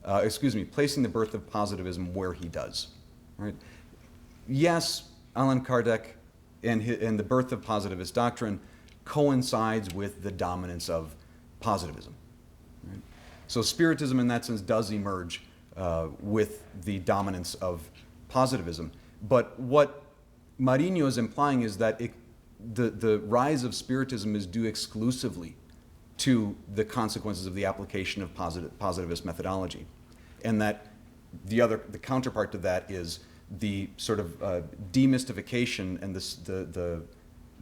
placing the birth of positivism where he does. Right? Yes, Allan Kardec and the birth of positivist doctrine coincides with the dominance of positivism. Right? So Spiritism in that sense does emerge with the dominance of positivism. But what Marinho is implying is that the rise of Spiritism is due exclusively to the consequences of the application of positivist methodology. And that the counterpart to that is the sort of demystification and the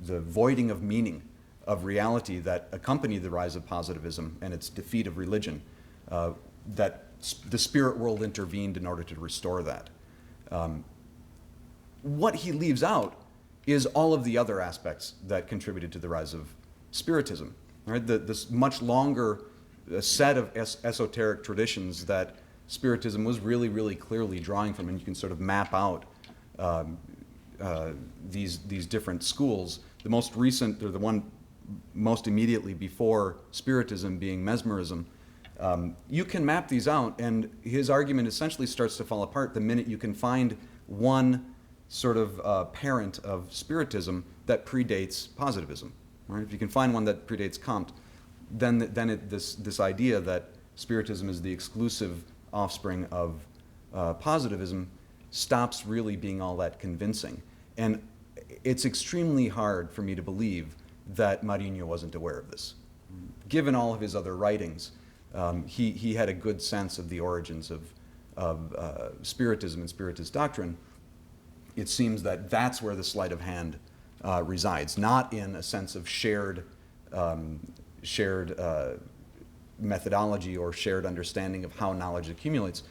voiding of meaning of reality that accompanied the rise of positivism and its defeat of religion, that the spirit world intervened in order to restore that. What he leaves out is all of the other aspects that contributed to the rise of Spiritism. Right? This much longer set of esoteric traditions that Spiritism was really, really clearly drawing from, and you can sort of map out these different schools. The most recent, or the one most immediately before Spiritism being Mesmerism, you can map these out, and his argument essentially starts to fall apart the minute you can find one sort of parent of Spiritism that predates positivism. Right? If you can find one that predates Comte, then this idea that Spiritism is the exclusive offspring of positivism stops really being all that convincing. And it's extremely hard for me to believe that Marinho wasn't aware of this. Given all of his other writings, he had a good sense of the origins of Spiritism and Spiritist doctrine. It seems that that's where the sleight of hand resides, not in a sense of shared methodology or shared understanding of how knowledge accumulates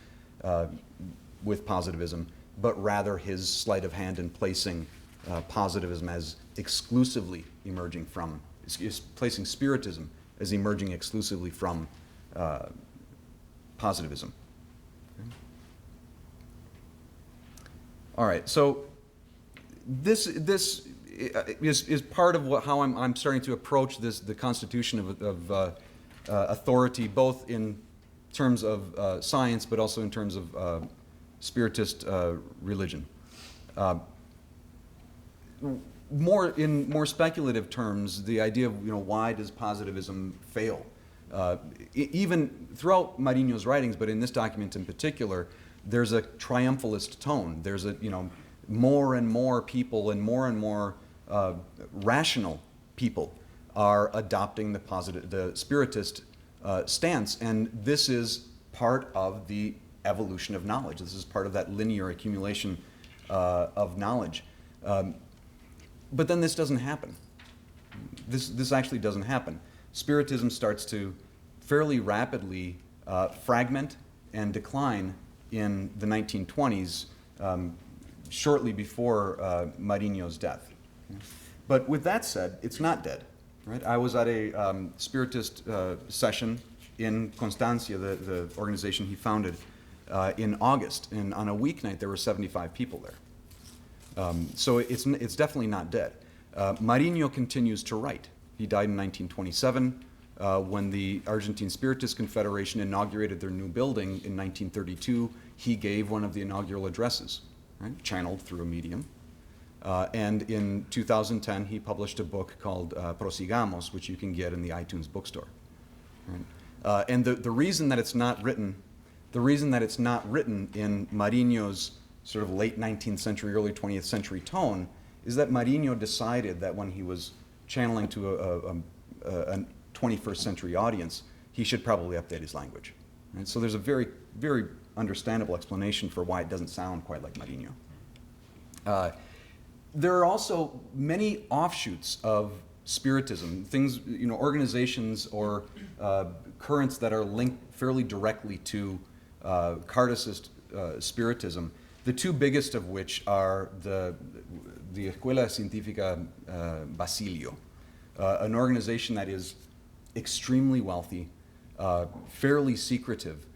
with positivism, but rather his sleight of hand in placing positivism as exclusively emerging from, placing Spiritism as emerging exclusively from positivism. Okay. All right, so this is part of how I'm starting to approach the constitution of authority, both in terms of science, but also in terms of Spiritist religion. In more speculative terms, the idea of why does positivism fail? Even throughout Marinho's writings, but in this document in particular, there's a triumphalist tone. There's more and more people and more rational people are adopting the Spiritist stance, and this is part of the evolution of knowledge. This is part of that linear accumulation of knowledge. But then this doesn't happen. This actually doesn't happen. Spiritism starts to fairly rapidly fragment and decline in the 1920s, shortly before Marinho's death. But with that said, it's not dead. Right? I was at a Spiritist session in Constancia, the organization he founded, in August, and on a weeknight there were 75 people there. So it's definitely not dead. Marinho continues to write. He died in 1927 when the Argentine Spiritist Confederation inaugurated their new building in 1932. He gave one of the inaugural addresses, right, channeled through a medium. And in 2010, he published a book called Prosigamos, which you can get in the iTunes bookstore. Right? And the reason that it's not written, in Marinho's sort of late 19th century, early 20th century tone, is that Marinho decided that when he was channeling to a 21st century audience, he should probably update his language. Right? So there's a very, very understandable explanation for why it doesn't sound quite like Marinho. There are also many offshoots of Spiritism, things, organizations or currents that are linked fairly directly to Kardecist Spiritism. The two biggest of which are the Escuela Científica Basilio, an organization that is extremely wealthy, fairly secretive,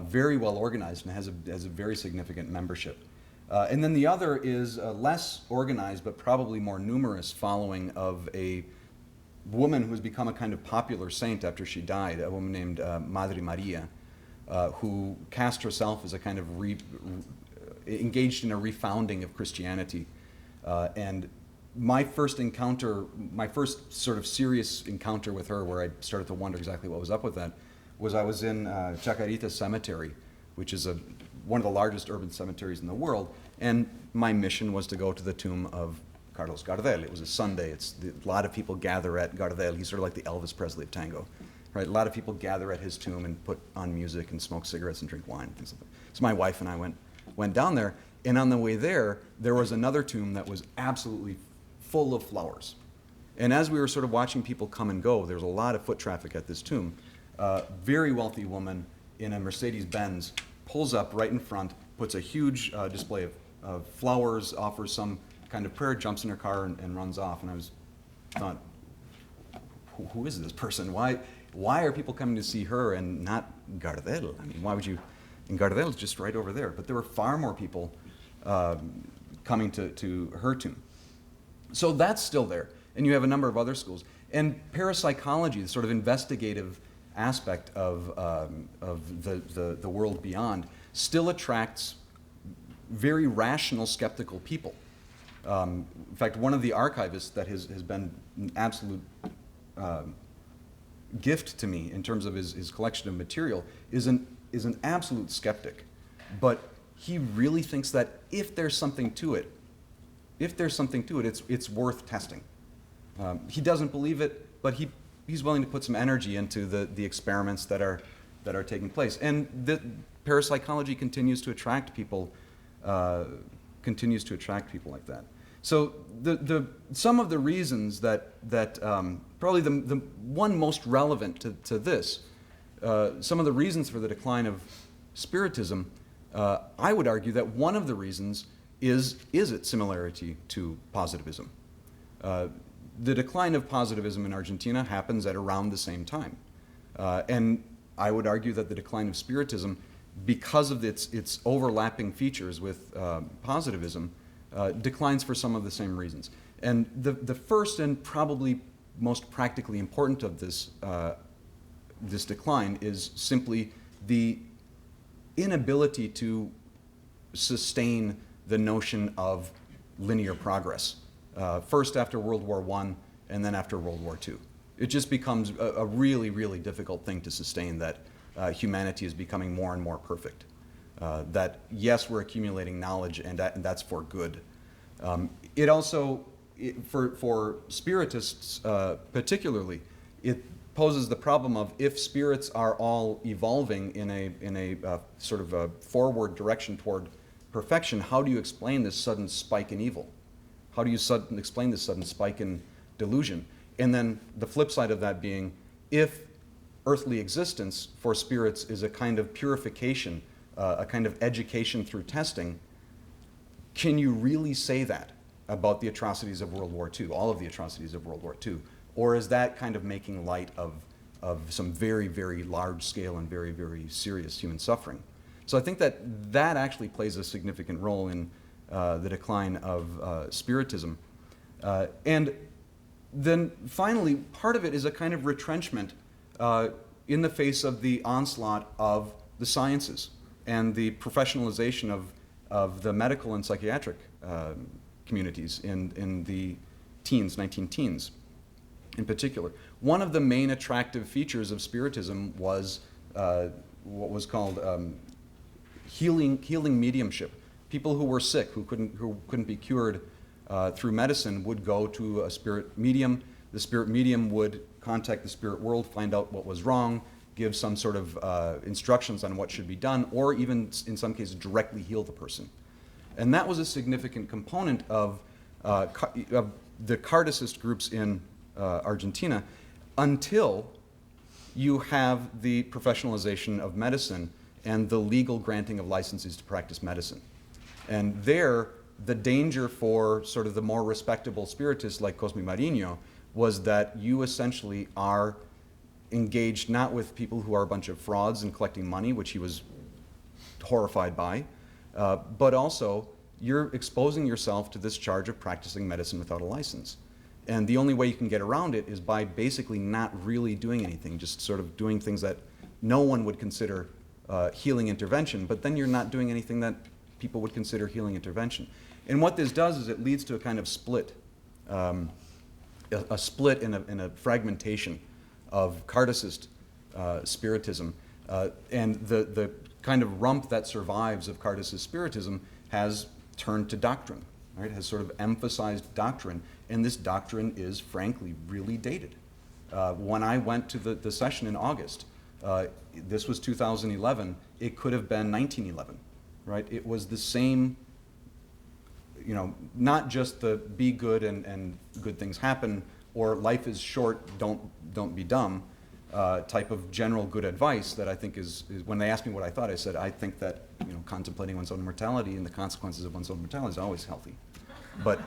very well organized, and has a very significant membership. And then the other is a less organized but probably more numerous following of a woman who has become a kind of popular saint after she died, a woman named Madre Maria, who cast herself as a kind of engaged in a refounding of Christianity. And my first sort of serious encounter with her, where I started to wonder exactly what was up with that, was I was in Chacarita Cemetery, which is one of the largest urban cemeteries in the world, and my mission was to go to the tomb of Carlos Gardel. It was a Sunday. A lot of people gather at Gardel. He's sort of like the Elvis Presley of tango, right? A lot of people gather at his tomb and put on music and smoke cigarettes and drink wine and things like that. So my wife and I went down there, and on the way there was another tomb that was absolutely full of flowers. And as we were sort of watching people come and go, there was a lot of foot traffic at this tomb. A very wealthy woman in a Mercedes-Benz pulls up right in front, puts a huge display of flowers, offers some kind of prayer, jumps in her car and runs off. And I thought, who is this person? Why are people coming to see her and not Gardel? I mean, why would you? And Gardel is just right over there. But there were far more people coming to her tomb. So that's still there. And you have a number of other schools. And parapsychology, the sort of investigative aspect of the world beyond, still attracts very rational, skeptical people. In fact, one of the archivists that has been an absolute gift to me in terms of his collection of material is an absolute skeptic. But he really thinks that if there's something to it, it's worth testing. He doesn't believe it, but he's willing to put some energy into the experiments that are taking place. And the parapsychology continues to attract people like that. So some of the reasons that probably the one most relevant to this, some of the reasons for the decline of Spiritism, I would argue that one of the reasons is its similarity to Positivism. The decline of Positivism in Argentina happens at around the same time. And I would argue that the decline of Spiritism, because of its overlapping features with Positivism, declines for some of the same reasons. And the first and probably most practically important of this decline is simply the inability to sustain the notion of linear progress. First after World War I and then after World War II. It just becomes a really, really difficult thing to sustain that humanity is becoming more and more perfect. That yes, we're accumulating knowledge and that's for good. It also, for Spiritists particularly, it poses the problem of if spirits are all evolving in a sort of a forward direction toward perfection, how do you explain this sudden spike in evil? How do you explain this sudden spike in delusion? And then the flip side of that being, if earthly existence for spirits is a kind of purification, a kind of education through testing, can you really say that about the atrocities of World War II, all of the atrocities of World War II? Or is that kind of making light of some very, very large scale and very, very serious human suffering? So I think that actually plays a significant role in the decline of Spiritism. And then finally, part of it is a kind of retrenchment in the face of the onslaught of the sciences and the professionalization of the medical and psychiatric communities in the 19-teens in particular. One of the main attractive features of Spiritism was what was called healing mediumship. People who were sick, who couldn't be cured through medicine, would go to a spirit medium. The spirit medium would contact the spirit world, find out what was wrong, give some sort of instructions on what should be done, or even in some cases directly heal the person. And that was a significant component of the Kardecist groups in Argentina, until you have the professionalization of medicine and the legal granting of licenses to practice medicine. And there, the danger for sort of the more respectable spiritists like Cosme Marinho was that you essentially are engaged not with people who are a bunch of frauds and collecting money, which he was horrified by, but also you're exposing yourself to this charge of practicing medicine without a license. And the only way you can get around it is by basically not really doing anything, just sort of doing things that no one would consider healing intervention, but then you're not doing anything that people would consider healing intervention. And what this does is it leads to a kind of split, a split in a fragmentation of Cartesist spiritism. And the kind of rump that survives of Cartesist spiritism has turned to doctrine, right? Has sort of emphasized doctrine, and this doctrine is frankly really dated. When I went to the session in August, this was 2011, it could have been 1911, right? It was the same, you know, not just the be good and good things happen, or life is short, don't be dumb, type of general good advice that I think is when they asked me what I thought, I said, I think that, you know, contemplating one's own mortality and the consequences of one's own mortality is always healthy. But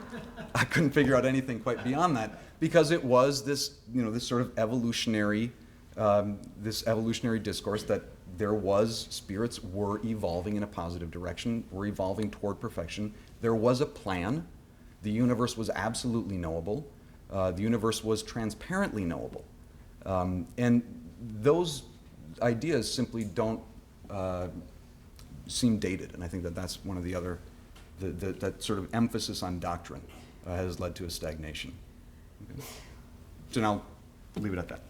I couldn't figure out anything quite beyond that, because it was this, you know, this sort of evolutionary, this evolutionary discourse that spirits were evolving in a positive direction, were evolving toward perfection. There was a plan. The universe was absolutely knowable. The universe was transparently knowable. And those ideas simply don't seem dated. And I think that that's one of the other, that sort of emphasis on doctrine has led to a stagnation. Okay. So now, leave it at that.